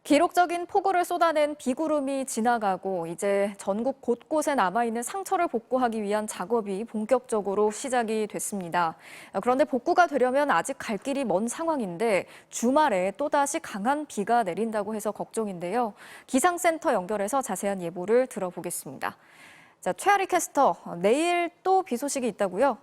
기록적인 폭우를 쏟아낸 비구름이 지나가고 이제 전국 곳곳에 남아있는 상처를 복구하기 위한 작업이 본격적으로 시작이 됐습니다. 그런데 복구가 되려면 아직 갈 길이 먼 상황인데 주말에 또다시 강한 비가 내린다고 해서 걱정인데요. 기상센터 연결해서 자세한 예보를 들어보겠습니다. 자, 최아리 캐스터, 내일 또 비 소식이 있다고요?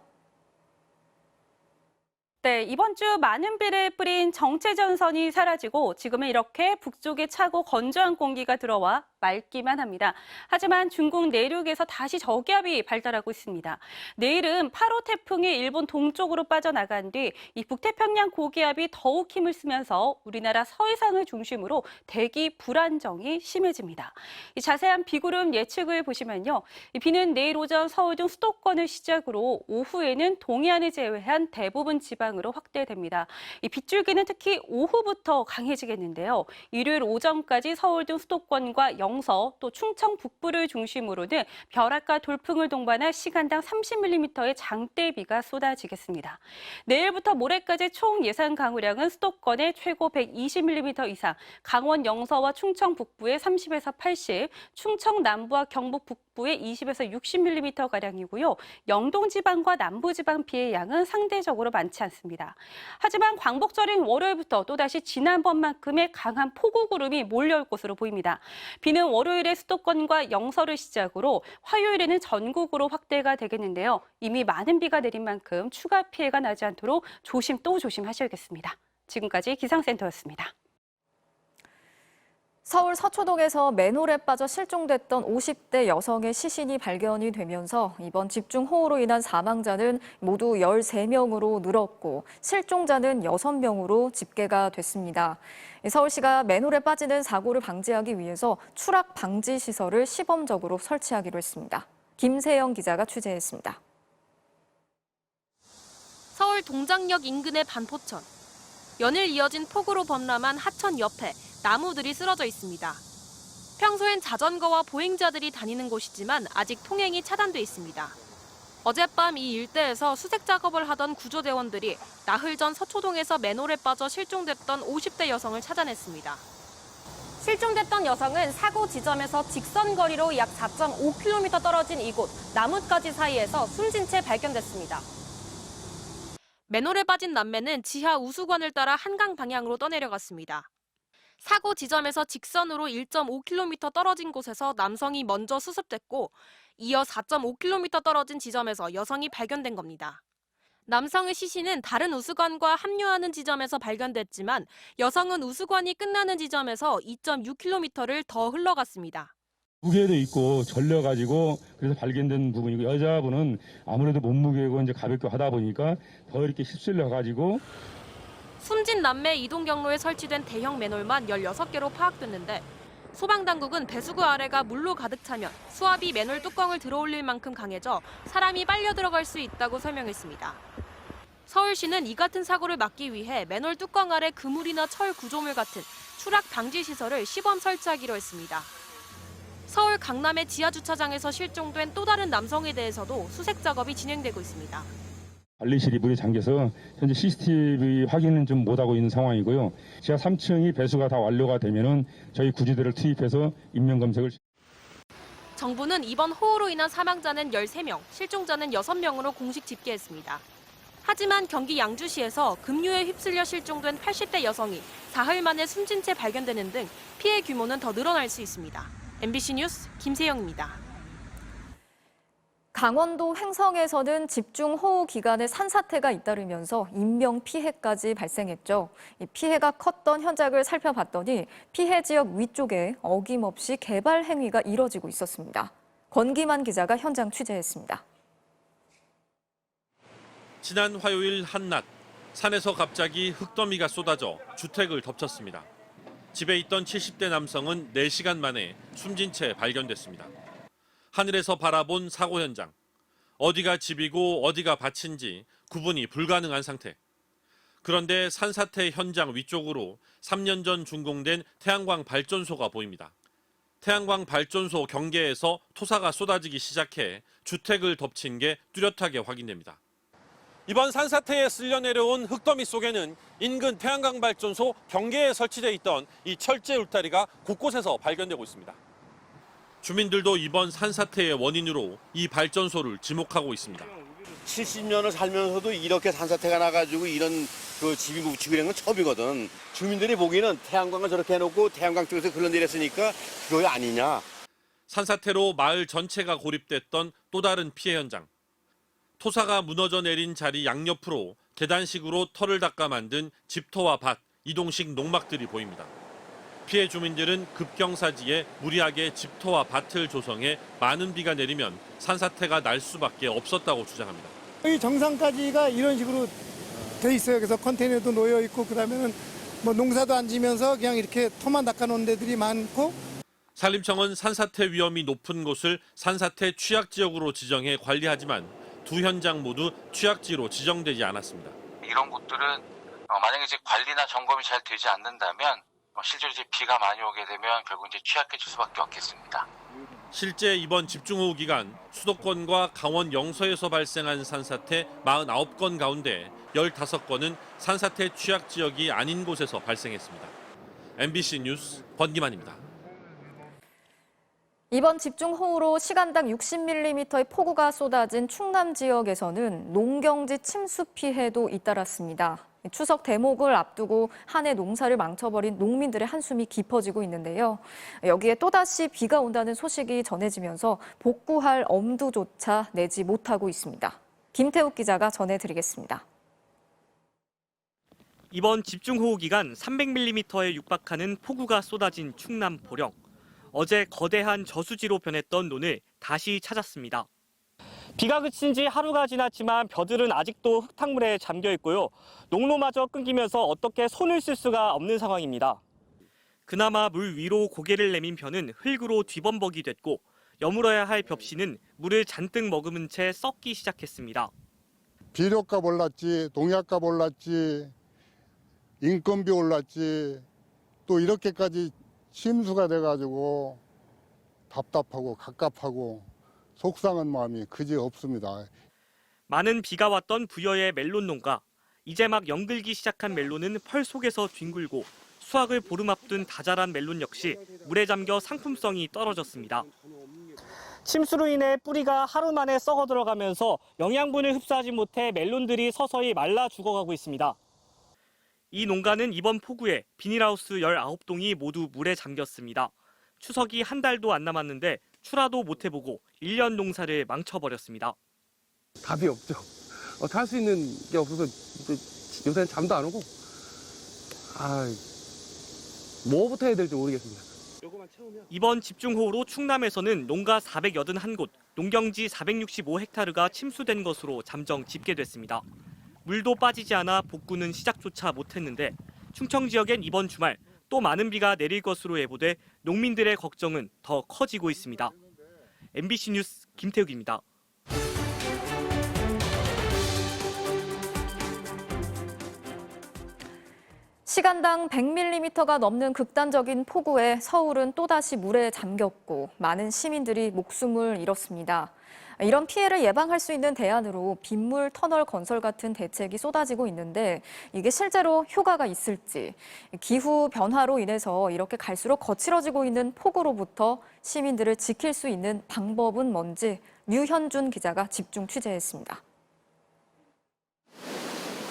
네, 이번 주 많은 비를 뿌린 정체전선이 사라지고 지금은 이렇게 북쪽에 차고 건조한 공기가 들어와 맑기만 합니다. 하지만 중국 내륙에서 다시 저기압이 발달하고 있습니다. 내일은 8호 태풍이 일본 동쪽으로 빠져나간 뒤 이 북태평양 고기압이 더욱 힘을 쓰면서 우리나라 서해상을 중심으로 대기 불안정이 심해집니다. 이 자세한 비구름 예측을 보시면요. 이 비는 내일 오전 서울 등 수도권을 시작으로 오후에는 동해안을 제외한 대부분 지방으로 확대됩니다. 이 빗줄기는 특히 오후부터 강해지겠는데요. 일요일 오전까지 서울 등 수도권과 영서 또 충청 북부를 중심으로는 벼락과 돌풍을 동반한 시간당 30mm의 장대비가 쏟아지겠습니다. 내일부터 모레까지 총 예상 강우량은 수도권에 최고 120mm 이상, 강원 영서와 충청 북부에 30에서 80, 충청 남부와 경북 북부에 20에서 60mm가량이고요. 영동 지방과 남부 지방 비의 양은 상대적으로 많지 않습니다. 하지만 광복절인 월요일부터 또다시 지난번만큼의 강한 폭우구름이 몰려올 것으로 보입니다. 비는 월요일에 수도권과 영서를 시작으로 화요일에는 전국으로 확대가 되겠는데요. 이미 많은 비가 내린 만큼 추가 피해가 나지 않도록 조심 또 조심하셔야겠습니다. 지금까지 기상센터였습니다. 서울 서초동에서 맨홀에 빠져 실종됐던 50대 여성의 시신이 발견이 되면서 이번 집중호우로 인한 사망자는 모두 13명으로 늘었고 실종자는 6명으로 집계가 됐습니다. 서울시가 맨홀에 빠지는 사고를 방지하기 위해서 추락 방지 시설을 시범적으로 설치하기로 했습니다. 김세영 기자가 취재했습니다. 서울 동작역 인근의 반포천. 연일 이어진 폭우로 범람한 하천 옆에 나무들이 쓰러져 있습니다. 평소엔 자전거와 보행자들이 다니는 곳이지만 아직 통행이 차단돼 있습니다. 어젯밤 이 일대에서 수색 작업을 하던 구조대원들이 나흘 전 서초동에서 맨홀에 빠져 실종됐던 50대 여성을 찾아냈습니다. 실종됐던 여성은 사고 지점에서 직선 거리로 약 4.5km 떨어진 이곳 나뭇가지 사이에서 숨진 채 발견됐습니다. 맨홀에 빠진 남매는 지하 우수관을 따라 한강 방향으로 떠내려갔습니다. 사고 지점에서 직선으로 1.5km 떨어진 곳에서 남성이 먼저 수습됐고 이어 4.5km 떨어진 지점에서 여성이 발견된 겁니다. 남성의 시신은 다른 우수관과 합류하는 지점에서 발견됐지만 여성은 우수관이 끝나는 지점에서 2.6km를 더 흘러갔습니다. 무게도 있고 절려가지고 그래서 발견된 부분이고 여자분은 아무래도 몸무게고 이제 가볍게 하다 보니까 더 이렇게 휩쓸려가지고 숨진 남매 이동 경로에 설치된 대형 맨홀만 16개로 파악됐는데 소방당국은 배수구 아래가 물로 가득 차면 수압이 맨홀 뚜껑을 들어올릴 만큼 강해져 사람이 빨려 들어갈 수 있다고 설명했습니다. 서울시는 이 같은 사고를 막기 위해 맨홀 뚜껑 아래 그물이나 철 구조물 같은 추락 방지 시설을 시범 설치하기로 했습니다. 서울 강남의 지하주차장에서 실종된 또 다른 남성에 대해서도 수색 작업이 진행되고 있습니다. 관리실이 물에 잠겨서 현재 CCTV 확인은 좀 못하고 있는 상황이고요. 지하 3층이 배수가 다 완료가 되면은 저희 구조대를 투입해서 인명 검색을. 정부는 이번 호우로 인한 사망자는 13명, 실종자는 6명으로 공식 집계했습니다. 하지만 경기 양주시에서 급류에 휩쓸려 실종된 80대 여성이 사흘 만에 숨진 채 발견되는 등 피해 규모는 더 늘어날 수 있습니다. MBC 뉴스 김세영입니다. 강원도 횡성에서는 집중호우 기간에 산사태가 잇따르면서 인명피해까지 발생했죠. 이 피해가 컸던 현장을 살펴봤더니 피해 지역 위쪽에 어김없이 개발 행위가 이뤄지고 있었습니다. 권기만 기자가 현장 취재했습니다. 지난 화요일 한낮, 산에서 갑자기 흙더미가 쏟아져 주택을 덮쳤습니다. 집에 있던 70대 남성은 4시간 만에 숨진 채 발견됐습니다. 하늘에서 바라본 사고 현장. 어디가 집이고 어디가 밭인지 구분이 불가능한 상태. 그런데 산사태 현장 위쪽으로 3년 전 준공된 태양광 발전소가 보입니다. 태양광 발전소 경계에서 토사가 쏟아지기 시작해 주택을 덮친 게 뚜렷하게 확인됩니다. 이번 산사태에 쓸려 내려온 흙더미 속에는 인근 태양광 발전소 경계에 설치돼 있던 이 철제 울타리가 곳곳에서 발견되고 있습니다. 주민들도 이번 산사태의 원인으로 이 발전소를 지목하고 있습니다. 70년을 살면서도 이렇게 산사태가 나가지고 이런 그 집이 묵히고 이런 건 처음이거든. 주민들이 보기에는 태양광을 저렇게 해놓고 태양광 쪽에서 흘러내렸으니까 그거 아니냐. 산사태로 마을 전체가 고립됐던 또 다른 피해 현장. 토사가 무너져 내린 자리 양옆으로 계단식으로 털을 닦아 만든 집터와 밭, 이동식 농막들이 보입니다. 피해 주민들은 급경사지에 무리하게 집터와 밭을 조성해 많은 비가 내리면 산사태가 날 수밖에 없었다고 주장합니다. 이 정상까지가 이런 식으로 돼 있어요. 그래서 컨테이너도 놓여 있고 그다음에는 뭐 농사도 안 지면서 그냥 이렇게 토만 닦아 놓은 데들이 많고. 산림청은 산사태 위험이 높은 곳을 산사태 취약지역으로 지정해 관리하지만 두 현장 모두 취약지로 지정되지 않았습니다. 이런 곳들은 만약에 이제 관리나 점검이 잘 되지 않는다면 실제로 이제 비가 많이 오게 되면 결국 이제 취약해질 수밖에 없겠습니다. 실제 이번 집중호우 기간 수도권과 강원 영서에서 발생한 산사태 49건 가운데 15건은 산사태 취약 지역이 아닌 곳에서 발생했습니다. MBC 뉴스 권기만입니다. 이번 집중호우로 시간당 60mm의 폭우가 쏟아진 충남 지역에서는 농경지 침수 피해도 잇따랐습니다. 추석 대목을 앞두고 한 해 농사를 망쳐버린 농민들의 한숨이 깊어지고 있는데요. 여기에 또다시 비가 온다는 소식이 전해지면서 복구할 엄두조차 내지 못하고 있습니다. 김태욱 기자가 전해드리겠습니다. 이번 집중호우 기간 300mm에 육박하는 폭우가 쏟아진 충남 보령. 어제 거대한 저수지로 변했던 논을 다시 찾았습니다. 비가 그친 지 하루가 지났지만 벼들은 아직도 흙탕물에 잠겨 있고요. 농로마저 끊기면서 어떻게 손을 쓸 수가 없는 상황입니다. 그나마 물 위로 고개를 내민 벼는 흙으로 뒤범벅이 됐고 여물어야 할 벽시는 물을 잔뜩 머금은 채 썩기 시작했습니다. 비료값 올랐지, 농약값 올랐지, 인건비 올랐지, 또 이렇게까지 침수가 돼가지고 답답하고 갑갑하고 속상한 마음이 그지 없습니다. 많은 비가 왔던 부여의 멜론 농가. 이제 막 연글기 시작한 멜론은 펄 속에서 뒹굴고 수확을 보름 앞둔 다 자란 멜론 역시 물에 잠겨 상품성이 떨어졌습니다. 침수로 인해 뿌리가 하루 만에 썩어 들어가면서 영양분을 흡수하지 못해 멜론들이 서서히 말라 죽어가고 있습니다. 이 농가는 이번 폭우에 비닐하우스 19동이 모두 물에 잠겼습니다. 추석이 한 달도 안 남았는데 출하도 못 해보고 1년 농사를 망쳐버렸습니다. 답이 없죠. 할 수 있는 게 없어서 요새는 잠도 안 오고 뭐부터 해야 될지 모르겠습니다. 이번 집중호우로 충남에서는 농가 481곳, 농경지 465헥타르가 침수된 것으로 잠정 집계됐습니다. 물도 빠지지 않아 복구는 시작조차 못했는데 충청 지역엔 이번 주말 또 많은 비가 내릴 것으로 예보돼 농민들의 걱정은 더 커지고 있습니다. MBC 뉴스 김태욱입니다. 시간당 100mm가 넘는 극단적인 폭우에 서울은 또다시 물에 잠겼고 많은 시민들이 목숨을 잃었습니다. 이런 피해를 예방할 수 있는 대안으로 빗물 터널 건설 같은 대책이 쏟아지고 있는데 이게 실제로 효과가 있을지, 기후 변화로 인해서 이렇게 갈수록 거칠어지고 있는 폭우로부터 시민들을 지킬 수 있는 방법은 뭔지 류현준 기자가 집중 취재했습니다.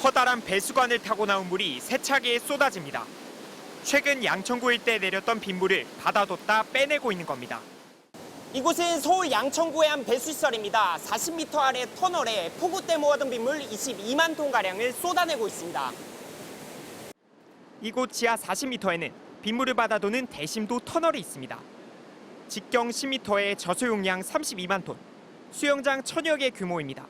커다란 배수관을 타고 나온 물이 세차게에 쏟아집니다. 최근 양천구 일대에 내렸던 빗물을 받아뒀다 빼내고 있는 겁니다. 이곳은 서울 양천구의 한 배수시설입니다. 40m 아래 터널에 폭우 때 모아둔 빗물 22만 톤가량을 쏟아내고 있습니다. 이곳 지하 40m에는 빗물을 받아두는 대심도 터널이 있습니다. 직경 10m에 저소용량 32만 톤, 수영장 1000여 개 규모입니다.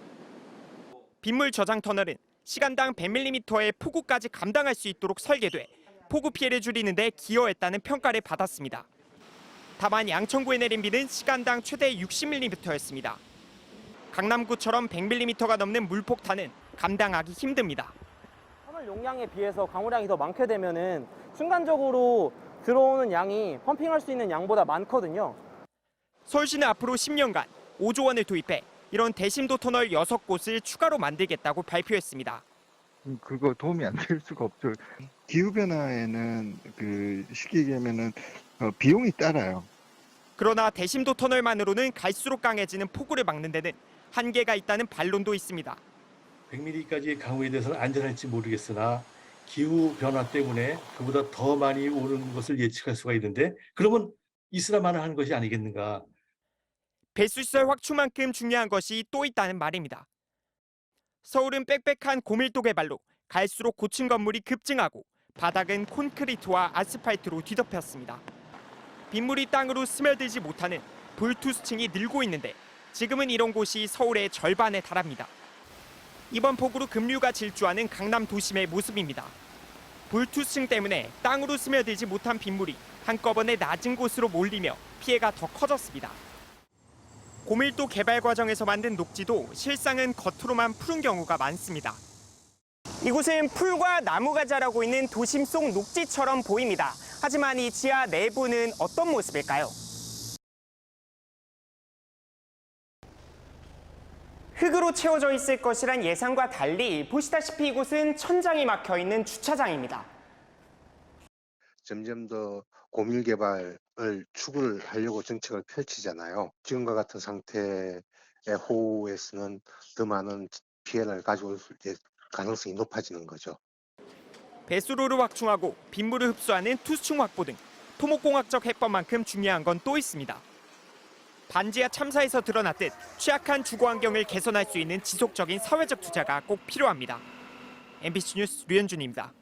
빗물 저장 터널은 시간당 100mm의 폭우까지 감당할 수 있도록 설계돼 폭우 피해를 줄이는 데 기여했다는 평가를 받았습니다. 다만 양천구에 내린 비는 시간당 최대 60mm였습니다. 강남구처럼 100mm가 넘는 물폭탄은 감당하기 힘듭니다. 터널 용량에 비해서 강우량이 더 많게 되면은 순간적으로 들어오는 양이 펌핑할 수 있는 양보다 많거든요. 서울시는 앞으로 10년간 5조 원을 도입해 이런 대심도 터널 6곳을 추가로 만들겠다고 발표했습니다. 그거 도움이 안 될 수가 없죠. 기후변화에는 쉽게 얘기하면은 비용이 따라요. 그러나 대심도 터널만으로는 갈수록 강해지는 폭우를 막는 데는 한계가 있다는 반론도 있습니다. 100mm까지의 강우에 대해서는 안전할지 모르겠으나 기후 변화 때문에 그보다 더 많이 오는 것을 예측할 수가 있는데 그러면 있으라마나 하는 것이 아니겠는가. 배수시설 확충만큼 중요한 것이 또 있다는 말입니다. 서울은 빽빽한 고밀도 개발로 갈수록 고층 건물이 급증하고 바닥은 콘크리트와 아스팔트로 뒤덮였습니다. 빗물이 땅으로 스며들지 못하는 불투수층이 늘고 있는데 지금은 이런 곳이 서울의 절반에 달합니다. 이번 폭우로 급류가 질주하는 강남 도심의 모습입니다. 불투수층 때문에 땅으로 스며들지 못한 빗물이 한꺼번에 낮은 곳으로 몰리며 피해가 더 커졌습니다. 고밀도 개발 과정에서 만든 녹지도 실상은 겉으로만 푸른 경우가 많습니다. 이곳은 풀과 나무가 자라고 있는 도심 속 녹지처럼 보입니다. 하지만 이 지하 내부는 어떤 모습일까요? 흙으로 채워져 있을 것이란 예상과 달리 보시다시피 이곳은 천장이 막혀 있는 주차장입니다. 점점 더 고밀 개발을 추구를 하려고 정책을 펼치잖아요. 지금과 같은 상태의 호우에서는 더 많은 피해를 가져올 가능성이 높아지는 거죠. 배수로를 확충하고 빗물을 흡수하는 투수층 확보 등 토목공학적 해법만큼 중요한 건 또 있습니다. 반지하 참사에서 드러났듯 취약한 주거 환경을 개선할 수 있는 지속적인 사회적 투자가 꼭 필요합니다. MBC 뉴스 류현준입니다.